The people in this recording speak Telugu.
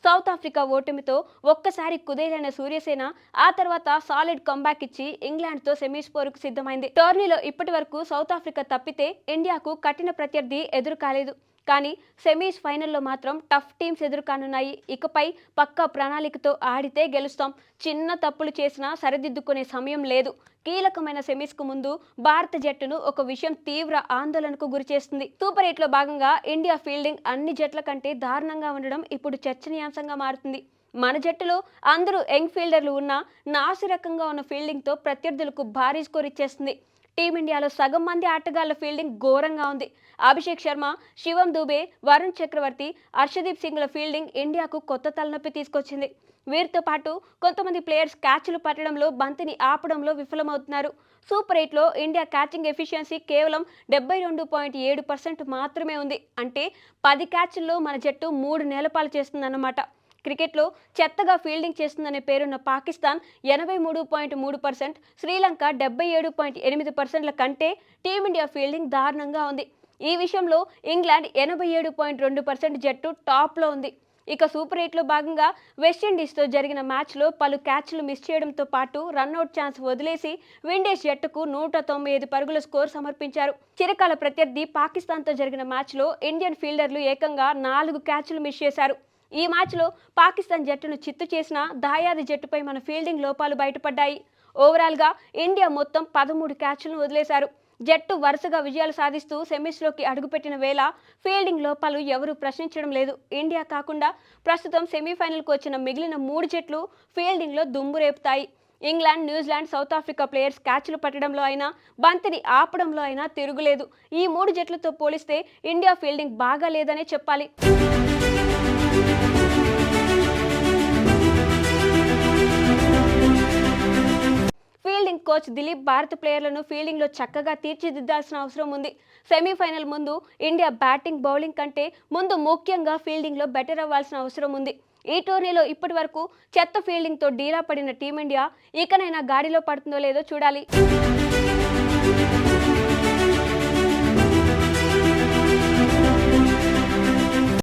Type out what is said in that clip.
సౌత్ ఆఫ్రికా ఓటమితో ఒక్కసారి కుదేలైన సూర్యసేన ఆ తర్వాత సాలిడ్ కంబ్యాక్ ఇచ్చి ఇంగ్లాండ్తో సెమీస్ పోరుకు సిద్ధమైంది. టోర్నీలో ఇప్పటి వరకు సౌత్ ఆఫ్రికా తప్పితే ఇండియాకు కఠిన ప్రత్యర్థి ఎదురు కాలేదు. కానీ సెమీస్ ఫైనల్లో మాత్రం టఫ్ టీమ్స్ ఎదురుకానున్నాయి. ఇకపై పక్కా ప్రణాళికతో ఆడితే గెలుస్తాం. చిన్న తప్పులు చేసినా సరిదిద్దుకునే సమయం లేదు. కీలకమైన సెమీస్కు ముందు భారత జట్టును ఒక విషయం తీవ్ర ఆందోళనకు గురిచేస్తుంది. సూపర్ 8లో భాగంగా ఇండియా ఫీల్డింగ్ అన్ని జట్ల కంటే దారుణంగా ఉండడం ఇప్పుడు చర్చనీయాంశంగా మారుతుంది. మన జట్టులో అందరూ యంగ్ ఫీల్డర్లు ఉన్నా నాసిరకంగా ఉన్న ఫీల్డింగ్తో ప్రత్యర్థులకు భారీ స్కోర్ ఇచ్చేస్తుంది. టీమిండియాలో సగం మంది ఆటగాళ్ల ఫీల్డింగ్ ఘోరంగా ఉంది. అభిషేక్ శర్మ, శివం దూబే, వరుణ్ చక్రవర్తి, హర్షదీప్ సింగ్ల ఫీల్డింగ్ ఇండియాకు కొత్త తలనొప్పి తీసుకొచ్చింది. వీరితో పాటు కొంతమంది ప్లేయర్స్ క్యాచ్లు పట్టడంలో, బంతిని ఆపడంలో విఫలమవుతున్నారు. సూపర్ 8లో ఇండియా క్యాచింగ్ ఎఫిషియన్సీ కేవలం 72.7% మాత్రమే ఉంది. అంటే 10 క్యాచ్ల్లో మన జట్టు 3 నేలపాలు చేస్తుందన్నమాట. క్రికెట్లో చెత్తగా ఫీల్డింగ్ చేస్తుందనే పేరున్న పాకిస్తాన్ 83.3%, శ్రీలంక 77.8% కంటే టీమిండియా ఫీల్డింగ్ దారుణంగా ఉంది. ఈ విషయంలో ఇంగ్లాండ్ 87.2% జట్టు టాప్లో ఉంది. ఇక సూపర్ 8లో భాగంగా వెస్టిండీస్తో జరిగిన మ్యాచ్లో పలు క్యాచ్లు మిస్ చేయడంతో పాటు రన్అట్ ఛాన్స్ వదిలేసి విండీస్ జట్టుకు 195 పరుగుల స్కోర్ సమర్పించారు. చిరకాల ప్రత్యర్థి పాకిస్తాన్తో జరిగిన మ్యాచ్లో ఇండియన్ ఫీల్డర్లు ఏకంగా 4 క్యాచ్లు మిస్ చేశారు. ఈ మ్యాచ్లో పాకిస్తాన్ జట్టును చిత్తు చేసిన దాయాది జట్టుపై మన ఫీల్డింగ్ లోపాలు బయటపడ్డాయి. ఓవరాల్గా ఇండియా మొత్తం 13 క్యాచ్లను వదిలేశారు. జట్టు వరుసగా విజయాలు సాధిస్తూ సెమీస్లోకి అడుగుపెట్టిన వేళ ఫీల్డింగ్ లోపాలు ఎవరూ ప్రశ్నించడం లేదు. ఇండియా కాకుండా ప్రస్తుతం సెమీఫైనల్కు వచ్చిన మిగిలిన 3 జట్లు ఫీల్డింగ్లో దుమ్ము రేపుతాయి. England, New Zealand, South Africa players క్యాచ్లు పట్టడంలో అయినా, బంతిని ఆపడంలో అయినా తిరుగులేదు. ఈ 3 జట్లతో పోలిస్తే ఇండియా ఫీల్డింగ్ బాగా లేదనే చెప్పాలి. ఫీల్డింగ్ కోచ్ దిలీప్ భారత ప్లేయర్లను ఫీల్డింగ్లో చక్కగా తీర్చిదిద్దాల్సిన అవసరం ఉంది. సెమీఫైనల్ ముందు ఇండియా బ్యాటింగ్, బౌలింగ్ కంటే ముందు ముఖ్యంగా ఫీల్డింగ్లో బెటర్ అవ్వాల్సిన అవసరం ఉంది. ఈ టోర్నీలో ఇప్పటి వరకు చెత్త ఫీల్డింగ్తో డీలా పడిన టీమిండియా ఇకనైనా గాడిలో పడుతుందో లేదో చూడాలి.